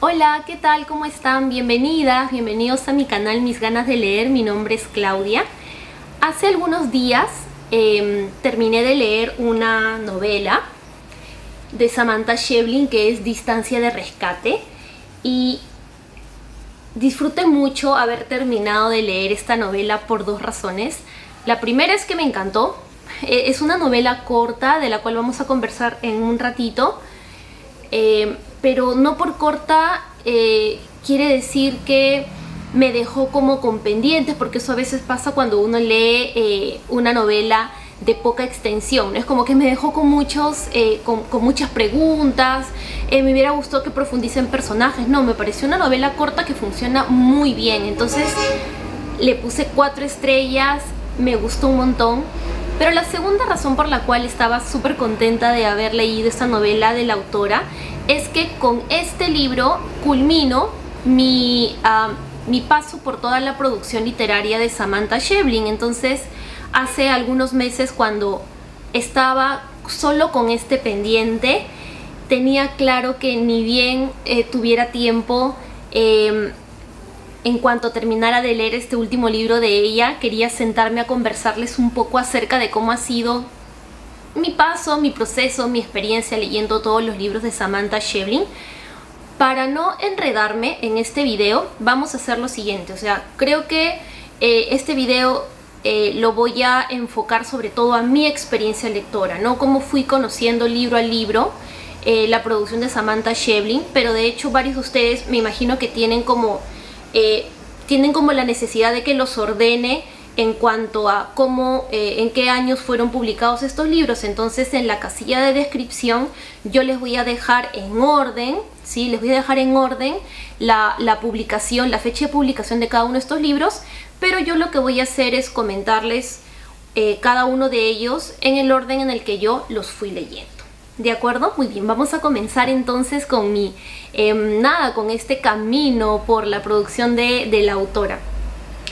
Hola, ¿qué tal? ¿Cómo están? Bienvenidas, bienvenidos a mi canal Mis Ganas de Leer. Mi nombre es Claudia. Hace algunos días terminé de leer una novela de Samantha Schweblin que es Distancia de Rescate y disfruté mucho haber terminado de leer esta novela por dos razones. La primera es que me encantó. Es una novela corta de la cual vamos a conversar en un ratito. Pero no por corta quiere decir que me dejó como con pendientes, porque eso a veces pasa cuando uno lee una novela de poca extensión, ¿no? Es como que me dejó con muchas preguntas, me hubiera gustado que profundice en personajes. No, me pareció una novela corta que funciona muy bien, entonces le puse 4 estrellas, me gustó un montón. Pero la segunda razón por la cual estaba súper contenta de haber leído esta novela de la autora es que con este libro culmino mi paso por toda la producción literaria de Samantha Schweblin. Entonces, hace algunos meses, cuando estaba solo con este pendiente, tenía claro que ni bien tuviera tiempo, en cuanto terminara de leer este último libro de ella, quería sentarme a conversarles un poco acerca de cómo ha sido mi paso, mi proceso, mi experiencia leyendo todos los libros de Samantha Schweblin. Para no enredarme en este video, vamos a hacer lo siguiente. O sea, creo que este video lo voy a enfocar sobre todo a mi experiencia lectora, ¿no? Cómo fui conociendo libro a libro la producción de Samantha Schweblin, pero de hecho varios de ustedes me imagino que tienen como la necesidad de que los ordene en cuanto a cómo, en qué años fueron publicados estos libros. Entonces, en la casilla de descripción yo les voy a dejar en orden, ¿sí? Les voy a dejar en orden la publicación, la fecha de publicación de cada uno de estos libros, pero yo lo que voy a hacer es comentarles cada uno de ellos en el orden en el que yo los fui leyendo. ¿De acuerdo? Muy bien, vamos a comenzar entonces con con este camino por la producción de la autora.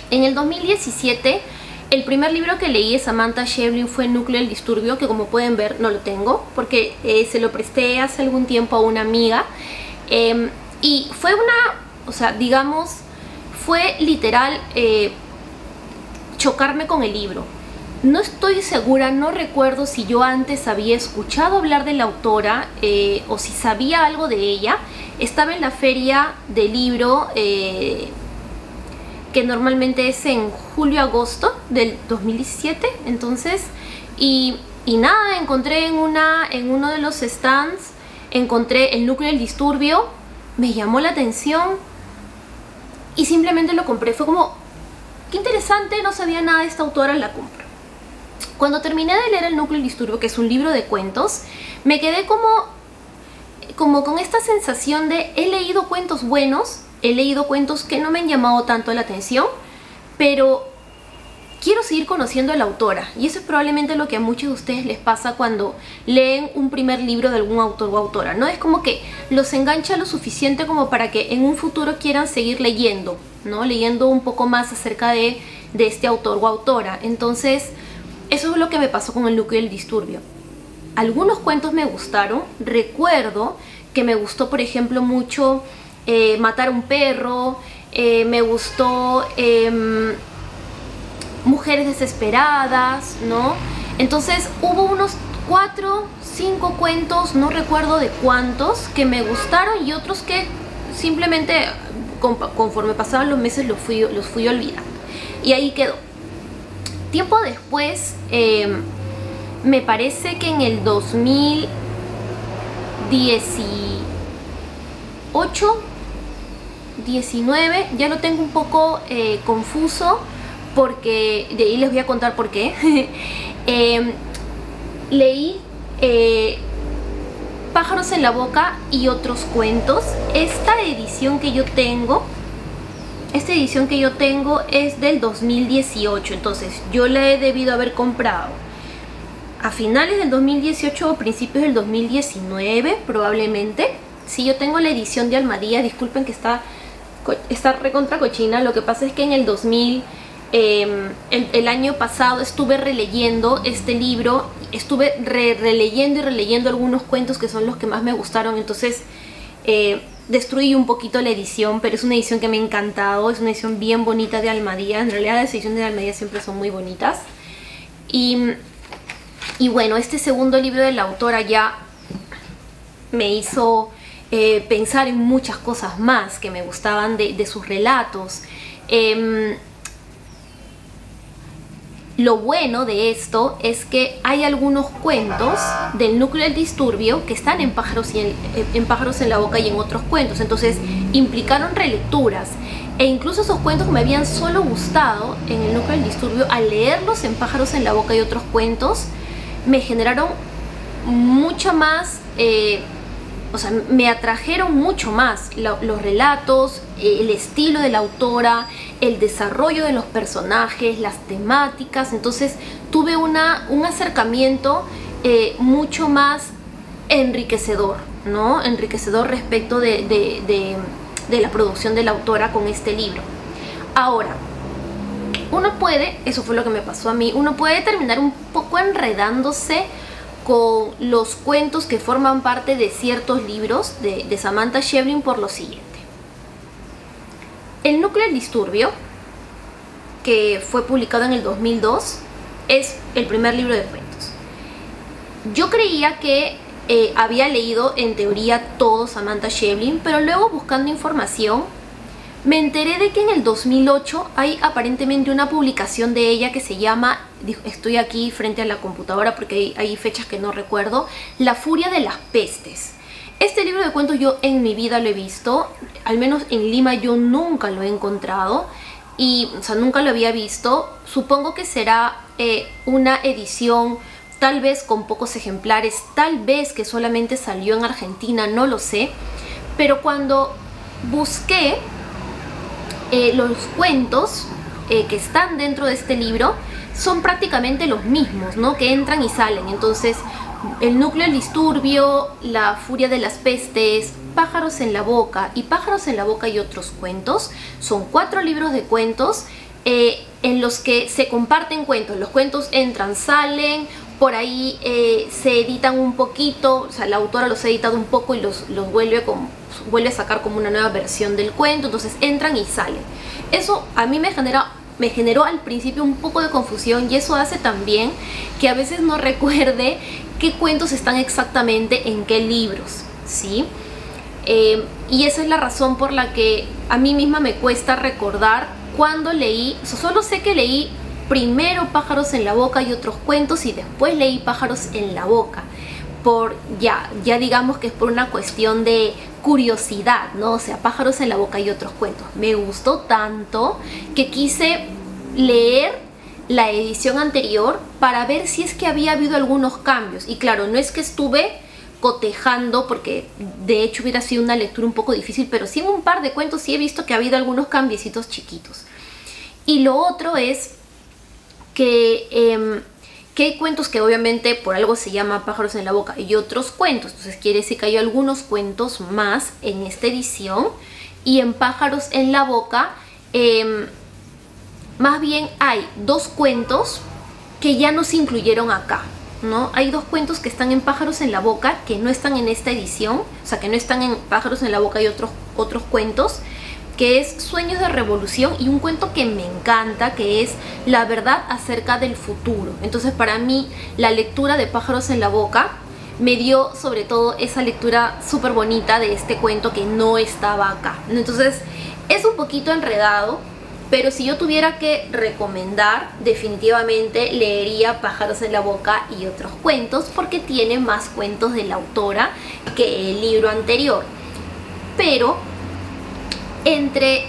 En el 2017, el primer libro que leí de Samantha Schweblin fue Núcleo del Disturbio, que como pueden ver no lo tengo, porque se lo presté hace algún tiempo a una amiga. Y fue fue literal chocarme con el libro. No estoy segura, no recuerdo si yo antes había escuchado hablar de la autora o si sabía algo de ella. Estaba en la feria del libro que normalmente es en julio-agosto del 2017. Entonces, y nada, encontré en uno de los stands, encontré El Núcleo del Disturbio, me llamó la atención y simplemente lo compré. Fue como, qué interesante, no sabía nada de esta autora, la compro. Cuando terminé de leer El Núcleo del Disturbio, que es un libro de cuentos, me quedé como con esta sensación de he leído cuentos buenos, he leído cuentos que no me han llamado tanto la atención, pero quiero seguir conociendo a la autora. Y eso es probablemente lo que a muchos de ustedes les pasa cuando leen un primer libro de algún autor o autora, ¿no? Es como que los engancha lo suficiente como para que en un futuro quieran seguir leyendo, ¿no? Leyendo un poco más acerca de este autor o autora. Entonces, eso es lo que me pasó con El Núcleo del Disturbio. Algunos cuentos me gustaron. Recuerdo que me gustó, por ejemplo, mucho Matar a un perro. Me gustó Mujeres desesperadas, ¿no? Entonces hubo unos 4, 5 cuentos, no recuerdo de cuántos, que me gustaron y otros que simplemente conforme pasaban los meses los fui olvidando. Y ahí quedó. Tiempo después, me parece que en el 2018, 19, ya lo tengo un poco confuso, porque de ahí les voy a contar por qué. Leí Pájaros en la boca y otros cuentos. Esta edición que yo tengo es del 2018, entonces yo la he debido haber comprado a finales del 2018 o principios del 2019 probablemente. Sí, yo tengo la edición de Almadía, disculpen que está recontra cochina. Lo que pasa es que en el el año pasado estuve releyendo este libro, estuve releyendo y releyendo algunos cuentos que son los que más me gustaron. Entonces destruí un poquito la edición, pero es una edición que me ha encantado. Es una edición bien bonita de Almadía. En realidad las ediciones de Almadía siempre son muy bonitas. Y bueno, este segundo libro de la autora ya me hizo pensar en muchas cosas más que me gustaban de sus relatos. Lo bueno de esto es que hay algunos cuentos del núcleo del disturbio que están en Pájaros en la boca y en otros cuentos. Entonces implicaron relecturas. E incluso esos cuentos que me habían solo gustado en el núcleo del disturbio, al leerlos en Pájaros en la boca y otros cuentos, me generaron mucha más... o sea, me atrajeron mucho más los relatos, el estilo de la autora, el desarrollo de los personajes, las temáticas. Entonces tuve un acercamiento mucho más enriquecedor, ¿no? Enriquecedor respecto de la producción de la autora con este libro. Ahora, uno puede, eso fue lo que me pasó a mí, uno puede terminar un poco enredándose con los cuentos que forman parte de ciertos libros de Samantha Schweblin por lo siguiente. El núcleo del disturbio, que fue publicado en el 2002, es el primer libro de cuentos. Yo creía que había leído en teoría todo Samantha Schweblin, pero luego buscando información me enteré de que en el 2008 hay aparentemente una publicación de ella que se llama, estoy aquí frente a la computadora porque hay fechas que no recuerdo, La furia de las pestes. Este libro de cuentos yo en mi vida lo he visto, al menos en Lima yo nunca lo he encontrado, o sea, nunca lo había visto. Supongo que será una edición tal vez con pocos ejemplares, tal vez que solamente salió en Argentina, no lo sé. Pero cuando busqué los cuentos que están dentro de este libro, son prácticamente los mismos, ¿no? Que entran y salen. Entonces, el núcleo del disturbio, La furia de las pestes, Pájaros en la boca y Pájaros en la boca y otros cuentos, son 4 libros de cuentos en los que se comparten cuentos. Los cuentos entran, salen, por ahí se editan un poquito, o sea, la autora los ha editado un poco y los vuelve a sacar como una nueva versión del cuento. Entonces entran y salen. Eso a mí me generó al principio un poco de confusión, y eso hace también que a veces no recuerde qué cuentos están exactamente en qué libros, ¿sí? Y esa es la razón por la que a mí misma me cuesta recordar cuando leí. Solo sé que leí primero Pájaros en la boca y otros cuentos, y después leí Pájaros en la boca. Ya digamos que es por una cuestión de curiosidad, ¿no? O sea, Pájaros en la boca y otros cuentos me gustó tanto que quise leer la edición anterior para ver si es que había habido algunos cambios. Y claro, no es que estuve cotejando, porque de hecho hubiera sido una lectura un poco difícil, pero sí en un par de cuentos sí he visto que ha habido algunos cambiecitos chiquitos. Y lo otro es que hay cuentos que obviamente por algo se llama Pájaros en la boca y otros cuentos. Entonces quiere decir que hay algunos cuentos más en esta edición. Y en Pájaros en la boca más bien hay 2 cuentos que ya no se incluyeron acá, ¿no? Hay 2 cuentos que están en Pájaros en la boca que no están en esta edición, o sea, que no están en Pájaros en la boca y otros cuentos, que es Sueños de Revolución, y un cuento que me encanta, que es La verdad acerca del futuro. Entonces para mí la lectura de Pájaros en la boca me dio sobre todo esa lectura súper bonita de este cuento que no estaba acá. Entonces es un poquito enredado, pero si yo tuviera que recomendar, definitivamente leería Pájaros en la boca y otros cuentos, porque tiene más cuentos de la autora que el libro anterior. Pero entre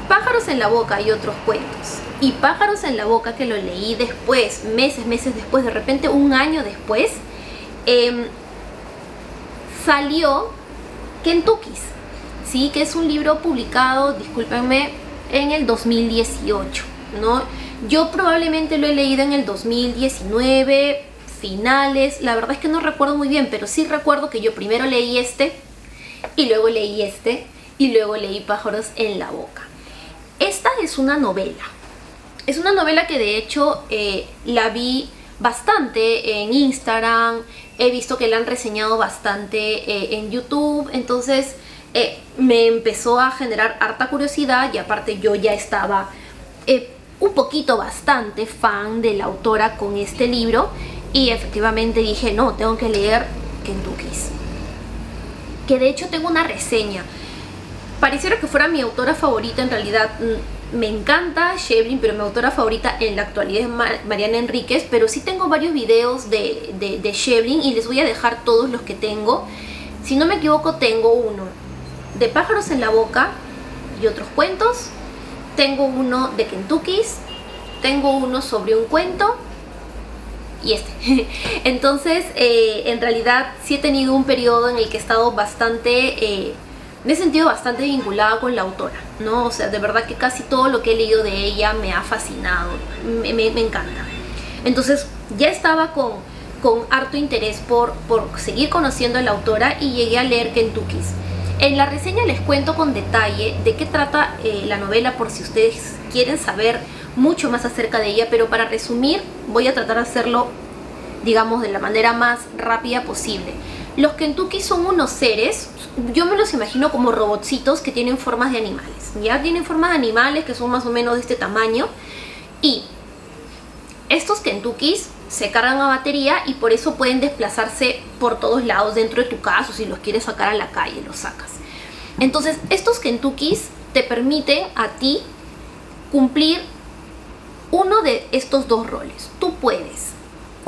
Pájaros en la boca y otros cuentos y Pájaros en la boca, que lo leí después, meses después, de repente un año después, salió Kentuckys, ¿sí? Que es un libro publicado, discúlpenme, en el 2018, ¿no? Yo probablemente lo he leído en el 2019, finales, la verdad es que no recuerdo muy bien, pero sí recuerdo que yo primero leí este, y luego leí este, y luego leí Pájaros en la boca. Esta es una novela. Es una novela que de hecho la vi bastante en Instagram. He visto que la han reseñado bastante en YouTube. Entonces me empezó a generar harta curiosidad, y aparte yo ya estaba un poquito bastante fan de la autora con este libro, y efectivamente dije, no, tengo que leer Kentucky's, que de hecho tengo una reseña. Pareciera que fuera mi autora favorita, en realidad me encanta Shevlin, pero mi autora favorita en la actualidad es Mariana Enríquez, pero sí tengo varios videos de Shevlin y les voy a dejar todos los que tengo. Si no me equivoco, tengo uno de Pájaros en la Boca y otros cuentos, tengo uno de Kentucky's, tengo uno sobre un cuento y este. Entonces, en realidad sí he tenido un periodo en el que he estado bastante... me he sentido bastante vinculada con la autora, ¿no? O sea, de verdad que casi todo lo que he leído de ella me ha fascinado, me encanta. Entonces ya estaba con harto interés por seguir conociendo a la autora y llegué a leer Kentucky's. En la reseña les cuento con detalle de qué trata la novela, por si ustedes quieren saber mucho más acerca de ella, pero para resumir voy a tratar de hacerlo, digamos, de la manera más rápida posible. Los Kentucky son unos seres, yo me los imagino como robotcitos que tienen formas de animales. Ya tienen formas de animales que son más o menos de este tamaño. Y estos Kentuckys se cargan a batería y por eso pueden desplazarse por todos lados dentro de tu casa. O si los quieres sacar a la calle, los sacas. Entonces, estos Kentuckys te permiten a ti cumplir uno de estos dos roles. Tú puedes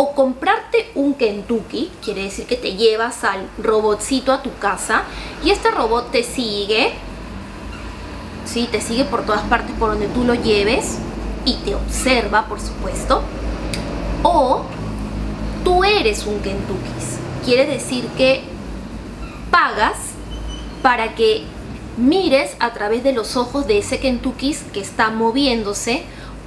o comprarte un Kentucky, quiere decir que te llevas al robotcito a tu casa y este robot te sigue, ¿sí? Te sigue por todas partes por donde tú lo lleves y te observa, por supuesto. O tú eres un Kentucky, quiere decir que pagas para que mires a través de los ojos de ese Kentucky que está moviéndose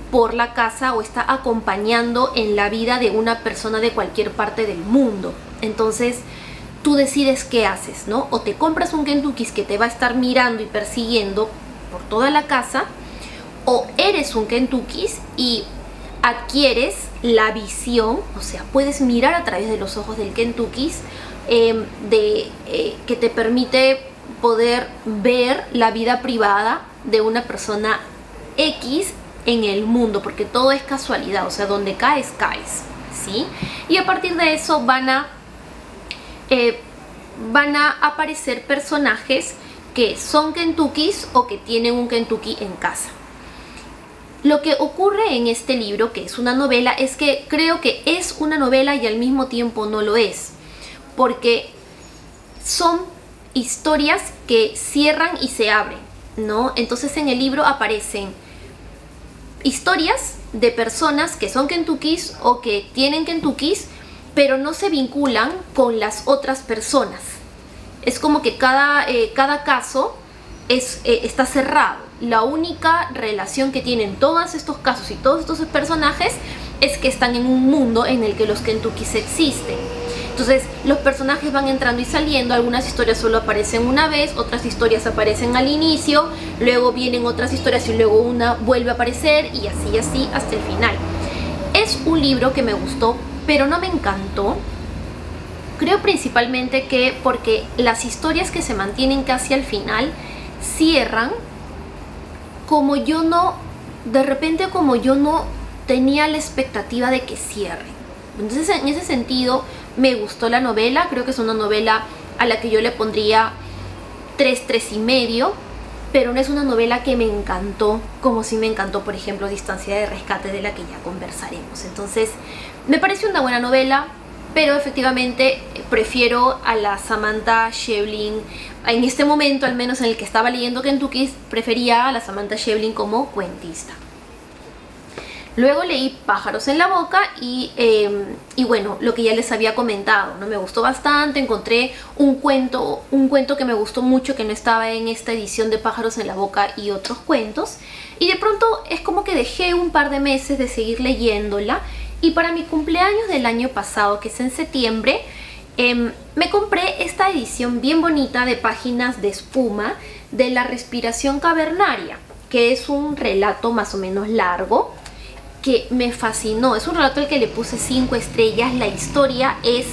por la casa o está acompañando en la vida de una persona de cualquier parte del mundo. Entonces tú decides qué haces, ¿no? O te compras un Kentucky que te va a estar mirando y persiguiendo por toda la casa, o eres un Kentucky y adquieres la visión, o sea, puedes mirar a través de los ojos del Kentucky, que te permite poder ver la vida privada de una persona X en el mundo, porque todo es casualidad, o sea, donde caes, caes, ¿sí? Y a partir de eso van a aparecer personajes que son Kentuckys o que tienen un Kentucky en casa. Lo que ocurre en este libro, que es una novela, es que creo que es una novela y al mismo tiempo no lo es, porque son historias que cierran y se abren, ¿no? Entonces en el libro aparecen historias de personas que son Kentuckys o que tienen Kentuckys, pero no se vinculan con las otras personas. Es como que cada caso está cerrado. La única relación que tienen todos estos casos y todos estos personajes es que están en un mundo en el que los Kentuckys existen. Entonces los personajes van entrando y saliendo, algunas historias solo aparecen una vez, otras historias aparecen al inicio, luego vienen otras historias y luego una vuelve a aparecer y así hasta el final. Es un libro que me gustó, pero no me encantó. Creo principalmente que porque las historias que se mantienen casi al final cierran como yo no, de repente como yo no tenía la expectativa de que cierren. Entonces en ese sentido me gustó la novela, creo que es una novela a la que yo le pondría 3, 3,5, pero no es una novela que me encantó, como si me encantó, por ejemplo, Distancia de Rescate, de la que ya conversaremos. Entonces me pareció una buena novela, pero efectivamente prefiero a la Samantha Schweblin, en este momento al menos en el que estaba leyendo Kentucky, prefería a la Samantha Schweblin como cuentista. Luego leí Pájaros en la Boca y bueno, lo que ya les había comentado, ¿no? Me gustó bastante, encontré un cuento que me gustó mucho, que no estaba en esta edición de Pájaros en la Boca y otros cuentos, y de pronto es como que dejé un par de meses de seguir leyéndola, y para mi cumpleaños del año pasado, que es en septiembre, me compré esta edición bien bonita de páginas de espuma de La Respiración Cavernaria, que es un relato más o menos largo, que me fascinó. Es un relato al que le puse 5 estrellas. La historia es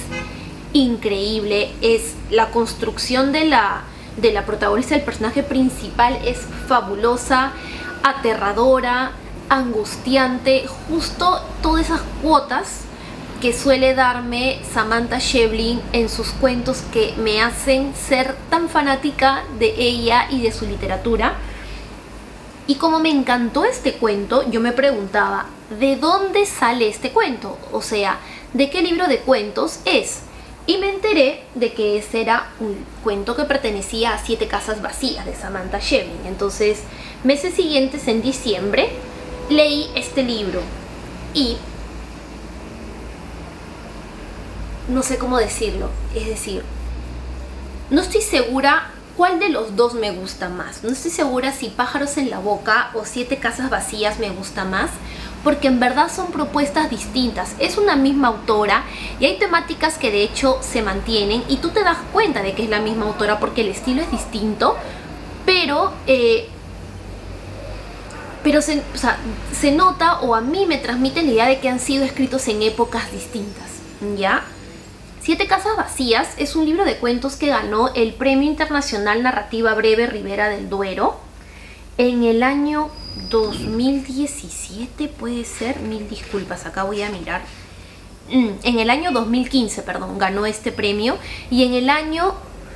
increíble, es la construcción de la de la protagonista, del personaje principal, es fabulosa, aterradora, angustiante, justo todas esas cuotas que suele darme Samantha Schweblin en sus cuentos, que me hacen ser tan fanática de ella y de su literatura. Y como me encantó este cuento, yo me preguntaba, ¿de dónde sale este cuento? O sea, ¿de qué libro de cuentos es? Y me enteré de que ese era un cuento que pertenecía a 7 casas vacías de Samantha Schweblin. Entonces, meses siguientes, en diciembre, leí este libro y no sé cómo decirlo, es decir, no estoy segura cuál de los dos me gusta más. No estoy segura si Pájaros en la boca o 7 casas vacías me gusta más, porque en verdad son propuestas distintas. Es una misma autora y hay temáticas que de hecho se mantienen y tú te das cuenta de que es la misma autora porque el estilo es distinto, pero se nota, o a mí me transmite la idea de que han sido escritos en épocas distintas, ¿ya? 7 casas vacías es un libro de cuentos que ganó el Premio Internacional Narrativa Breve Ribera del Duero en el año 2017, puede ser, mil disculpas, acá voy a mirar. En el año 2015, perdón, ganó este premio, y en el año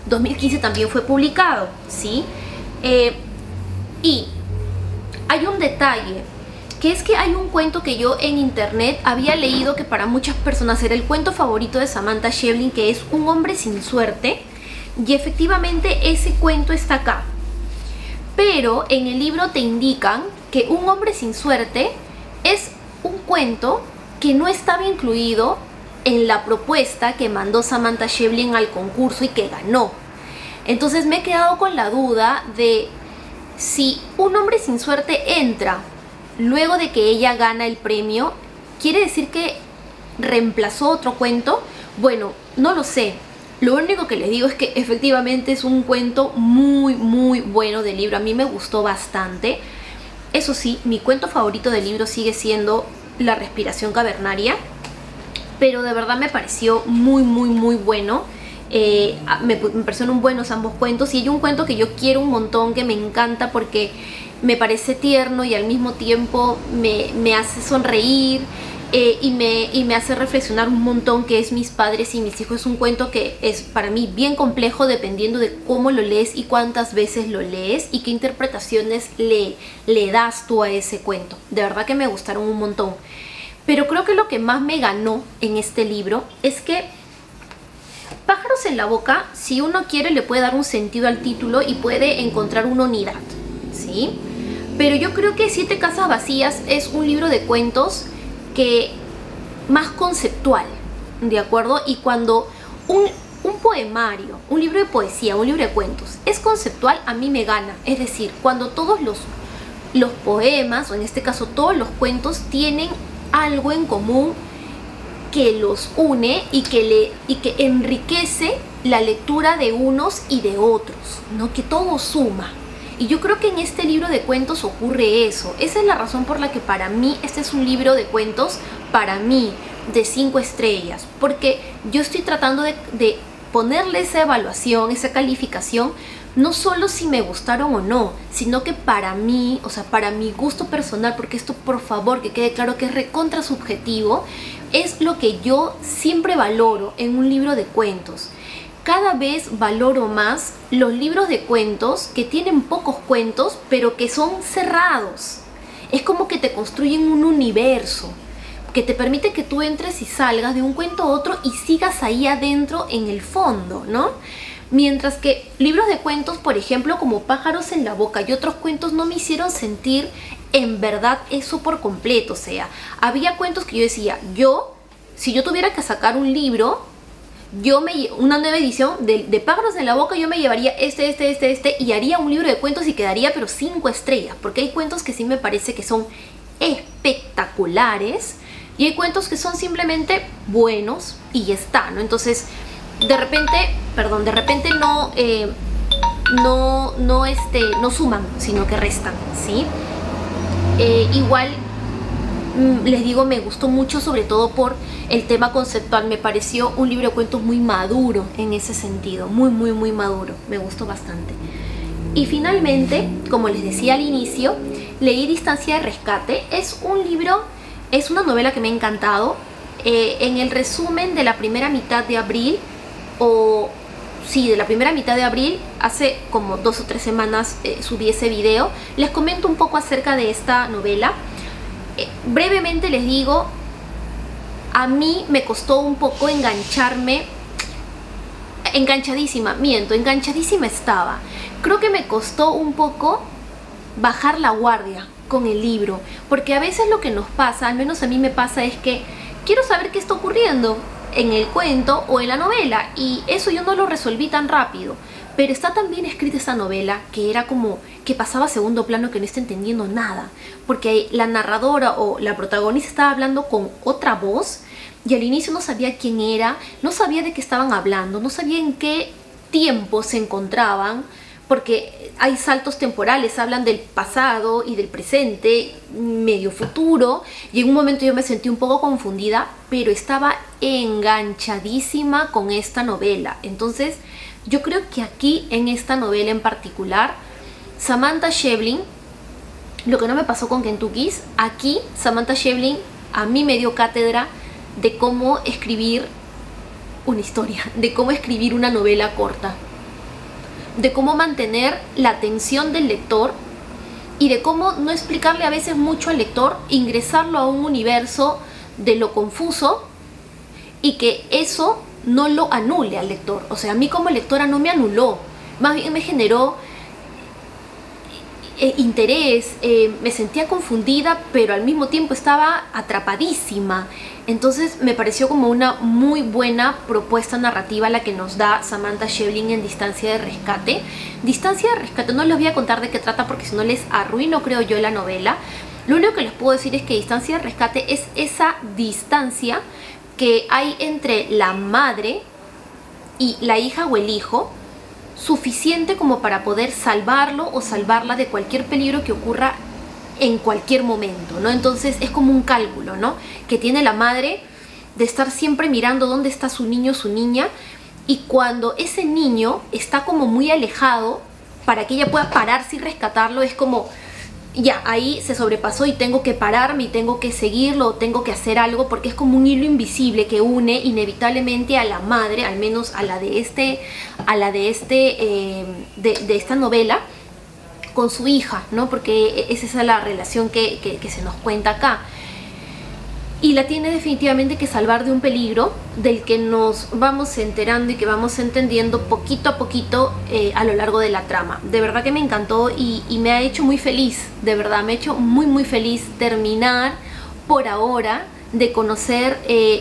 2015 también fue publicado, ¿sí? Y hay un detalle, que es que hay un cuento que yo en internet había leído que para muchas personas era el cuento favorito de Samantha Schweblin, que es Un hombre sin suerte, y efectivamente ese cuento está acá. Pero en el libro te indican que Un hombre sin suerte es un cuento que no estaba incluido en la propuesta que mandó Samantha Schweblin al concurso y que ganó. Entonces me he quedado con la duda de si Un hombre sin suerte entra luego de que ella gana el premio, ¿quiere decir que reemplazó otro cuento? Bueno, no lo sé. Lo único que les digo es que efectivamente es un cuento muy muy bueno del libro. A mí me gustó bastante. Eso sí, mi cuento favorito del libro sigue siendo La respiración cavernaria, pero de verdad me pareció muy muy muy bueno. Me parecieron buenos ambos cuentos, y hay un cuento que yo quiero un montón, que me encanta porque me parece tierno y al mismo tiempo me hace sonreír, y me hace reflexionar un montón, que es Mis padres y mis hijos. Es un cuento que es para mí bien complejo dependiendo de cómo lo lees y cuántas veces lo lees y qué interpretaciones le das tú a ese cuento. De verdad que me gustaron un montón. Pero creo que lo que más me ganó en este libro es que Pájaros en la boca, si uno quiere, le puede dar un sentido al título y puede encontrar una unidad, ¿sí? Pero yo creo que 7 casas vacías es un libro de cuentos que más conceptual, ¿de acuerdo? Y cuando un poemario, un libro de poesía, un libro de cuentos es conceptual, a mí me gana. Es decir, cuando todos los poemas, o en este caso todos los cuentos, tienen algo en común que los une y que enriquece la lectura de unos y de otros, ¿no? Que todo suma. Y yo creo que en este libro de cuentos ocurre eso. Esa es la razón por la que para mí este es un libro de cuentos, para mí, de 5 estrellas. Porque yo estoy tratando de ponerle esa evaluación, esa calificación, no solo si me gustaron o no, sino que para mí, o sea, para mi gusto personal, porque esto, por favor, que quede claro que es recontra subjetivo, es lo que yo siempre valoro en un libro de cuentos. Cada vez valoro más los libros de cuentos que tienen pocos cuentos, pero que son cerrados. Es como que te construyen un universo que te permite que tú entres y salgas de un cuento a otro y sigas ahí adentro en el fondo, ¿no? Mientras que libros de cuentos, por ejemplo, como Pájaros en la boca y otros cuentos, no me hicieron sentir en verdad eso por completo. O sea, había cuentos que yo decía, si yo tuviera que sacar un libro, una nueva edición de Pájaros en la boca, yo me llevaría este y haría un libro de cuentos y quedaría pero 5 estrellas, porque hay cuentos que sí me parece que son espectaculares y hay cuentos que son simplemente buenos y ya está, ¿no? Entonces, de repente no suman, sino que restan, ¿sí? Igual Les digo, me gustó mucho, sobre todo por el tema conceptual. Me pareció un libro de cuentos muy maduro en ese sentido, muy maduro, me gustó bastante. Y finalmente, como les decía al inicio, leí Distancia de Rescate. Es un libro, es una novela que me ha encantado. En el resumen de la primera mitad de abril, de la primera mitad de abril, hace como 2 o 3 semanas subí ese video, les comento un poco acerca de esta novela. Brevemente les digo, a mí me costó un poco enganchadísima estaba. Creo que me costó un poco bajar la guardia con el libro, porque a veces lo que nos pasa, al menos a mí me pasa, es que quiero saber qué está ocurriendo en el cuento o en la novela, y eso yo no lo resolví tan rápido. Pero está tan bien escrita esta novela que era como que pasaba a segundo plano, que no está entendiendo nada, porque la narradora o la protagonista estaba hablando con otra voz y al inicio no sabía quién era, no sabía de qué estaban hablando, no sabía en qué tiempo se encontraban, porque hay saltos temporales, hablan del pasado y del presente, medio futuro, y en un momento yo me sentí un poco confundida, pero estaba enganchadísima con esta novela. Entonces yo creo que aquí, en esta novela en particular, Samantha Schweblin, lo que no me pasó con Kentucky's, aquí Samantha Schweblin a mí me dio cátedra de cómo escribir una historia, de cómo escribir una novela corta, de cómo mantener la atención del lector y de cómo no explicarle a veces mucho al lector, ingresarlo a un universo de lo confuso y que eso no lo anule al lector. O sea, a mí como lectora no me anuló, más bien me generó interés, me sentía confundida, pero al mismo tiempo estaba atrapadísima. Entonces me pareció como una muy buena propuesta narrativa la que nos da Samantha Schweblin en Distancia de Rescate. Distancia de Rescate, no les voy a contar de qué trata porque si no les arruino, creo yo, la novela. Lo único que les puedo decir es que Distancia de Rescate es esa distancia que hay entre la madre y la hija o el hijo, suficiente como para poder salvarlo o salvarla de cualquier peligro que ocurra en cualquier momento, ¿no? Entonces es como un cálculo, ¿no?, que tiene la madre de estar siempre mirando dónde está su niño o su niña, y cuando ese niño está como muy alejado, para que ella pueda pararse y rescatarlo, es como ya, ahí se sobrepasó y tengo que pararme y tengo que seguirlo, tengo que hacer algo, porque es como un hilo invisible que une inevitablemente a la madre, al menos a la de esta novela, con su hija, ¿no? Porque es esa la relación que se nos cuenta acá. Y la tiene definitivamente que salvar de un peligro del que nos vamos enterando y que vamos entendiendo poquito a poquito a lo largo de la trama. De verdad que me encantó y me ha hecho muy feliz, de verdad, me ha hecho muy feliz terminar por ahora de conocer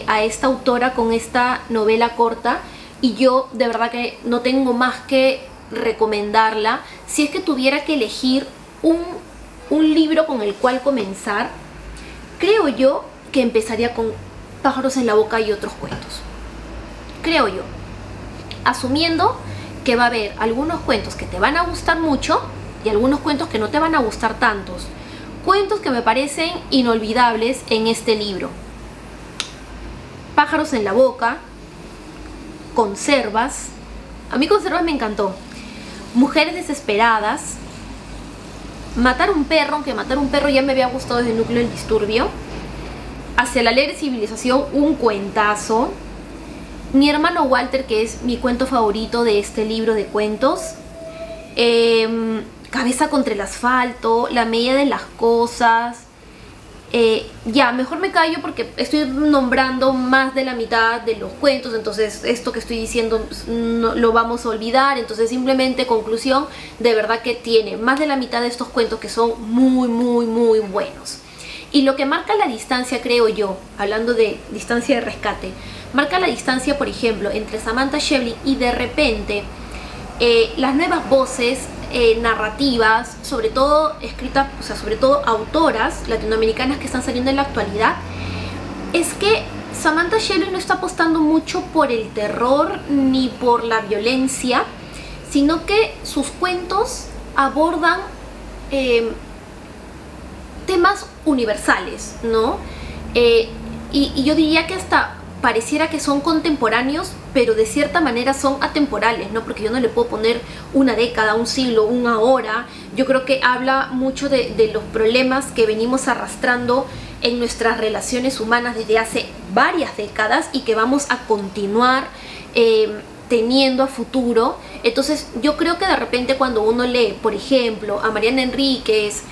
a esta autora con esta novela corta, y yo de verdad que no tengo más que recomendarla. Si es que tuviera que elegir un libro con el cual comenzar, creo yo que empezaría con Pájaros en la boca y otros cuentos. Creo yo, asumiendo que va a haber algunos cuentos que te van a gustar mucho y algunos cuentos que no te van a gustar tantos. Cuentos que me parecen inolvidables en este libro: Pájaros en la boca, Conservas. A mí Conservas me encantó. Mujeres desesperadas, Matar un perro, aunque Matar un perro ya me había gustado desde el núcleo del disturbio. Hacia la alegre civilización, un cuentazo. Mi hermano Walter, que es mi cuento favorito de este libro de cuentos. Cabeza contra el asfalto, La medida de las cosas. Ya, mejor me callo porque estoy nombrando más de la mitad de los cuentos, entonces esto que estoy diciendo no, lo vamos a olvidar. Entonces simplemente, conclusión, de verdad que tiene más de la mitad de estos cuentos que son muy buenos. Y lo que marca la distancia, creo yo, hablando de Distancia de Rescate, marca la distancia, por ejemplo, entre Samantha Schweblin y de repente las nuevas voces narrativas, sobre todo escritas, o sea, sobre todo autoras latinoamericanas que están saliendo en la actualidad, es que Samantha Schweblin no está apostando mucho por el terror ni por la violencia, sino que sus cuentos abordan temas universales, ¿no? Y yo diría que hasta pareciera que son contemporáneos, pero de cierta manera son atemporales, ¿no? Porque yo no le puedo poner una década, un siglo, una hora. Yo creo que habla mucho de los problemas que venimos arrastrando en nuestras relaciones humanas desde hace varias décadas y que vamos a continuar teniendo a futuro. Entonces yo creo que de repente cuando uno lee, por ejemplo, a Mariana Enríquez,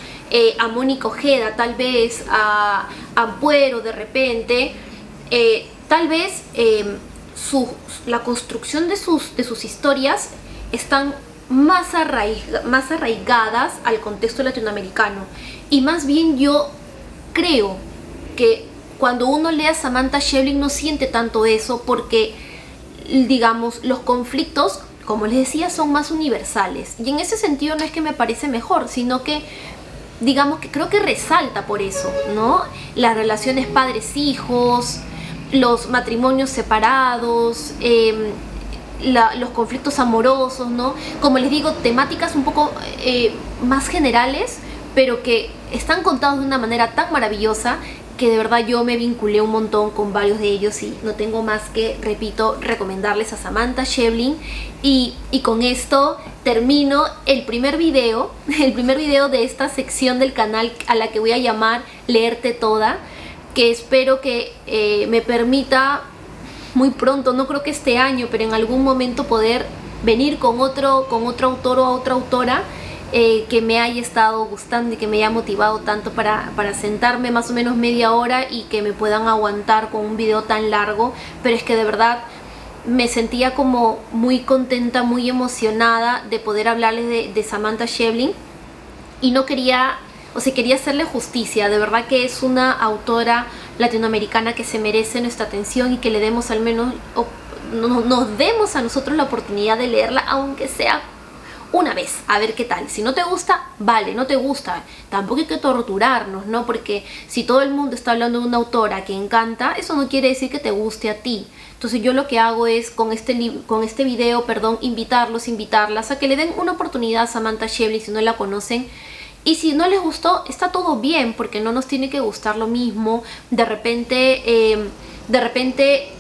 a Mónica Ojeda, tal vez a Ampuero de repente, tal vez la construcción de sus historias están más arraigadas al contexto latinoamericano. Y más bien yo creo que cuando uno lee a Samantha Schweblin no siente tanto eso porque, digamos, los conflictos, como les decía, son más universales. Y en ese sentido no es que me parece mejor, sino que, digamos, que creo que resalta por eso, ¿no? Las relaciones padres-hijos, los matrimonios separados, los conflictos amorosos, ¿no? Como les digo, temáticas un poco más generales, pero que están contados de una manera tan maravillosa que de verdad yo me vinculé un montón con varios de ellos y no tengo más que, repito, recomendarles a Samantha Schweblin. Y con esto termino el primer video de esta sección del canal a la que voy a llamar Leerte Toda, que espero que me permita muy pronto, no creo que este año, pero en algún momento poder venir con otro autor o otra autora que me haya estado gustando y que me haya motivado tanto para sentarme más o menos media hora y que me puedan aguantar con un video tan largo. Pero es que de verdad me sentía como muy contenta, muy emocionada de poder hablarles de Samantha Schweblin y no quería, o sea, quería hacerle justicia. De verdad que es una autora latinoamericana que se merece nuestra atención y que le demos al menos, nos demos a nosotros la oportunidad de leerla, aunque sea una vez, a ver qué tal. Si no te gusta, vale, no te gusta. Tampoco hay que torturarnos, ¿no? Porque si todo el mundo está hablando de una autora que encanta, eso no quiere decir que te guste a ti. Entonces yo lo que hago es con este video, invitarlas a que le den una oportunidad a Samantha Schweblin si no la conocen. Y si no les gustó, está todo bien, porque no nos tiene que gustar lo mismo. De repente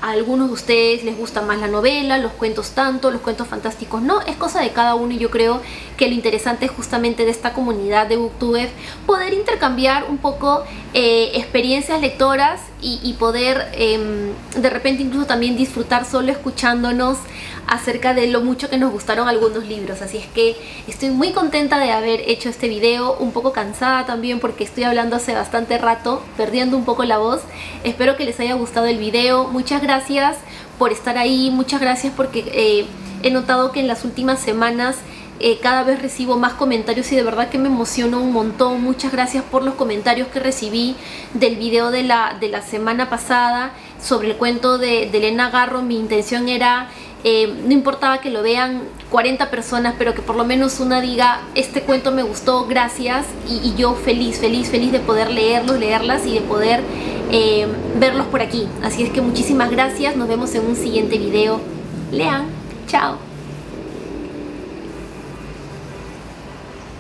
a algunos de ustedes les gusta más la novela, los cuentos tanto, los cuentos fantásticos no. Es cosa de cada uno y yo creo que lo interesante es justamente de esta comunidad de Booktubers poder intercambiar un poco experiencias lectoras y poder de repente incluso también disfrutar solo escuchándonos acerca de lo mucho que nos gustaron algunos libros. Así es que estoy muy contenta de haber hecho este video, un poco cansada también porque estoy hablando hace bastante rato, perdiendo un poco la voz. Espero que les haya gustado el video. Muchas gracias por estar ahí, muchas gracias porque he notado que en las últimas semanas cada vez recibo más comentarios y de verdad que me emociona un montón. Muchas gracias por los comentarios que recibí del video de la semana pasada sobre el cuento de Elena Garro. Mi intención era, no importaba que lo vean 40 personas, pero que por lo menos una diga, este cuento me gustó, gracias, y yo feliz de poder leerlas y de poder verlos por aquí. Así es que muchísimas gracias, nos vemos en un siguiente video. Lean, chao.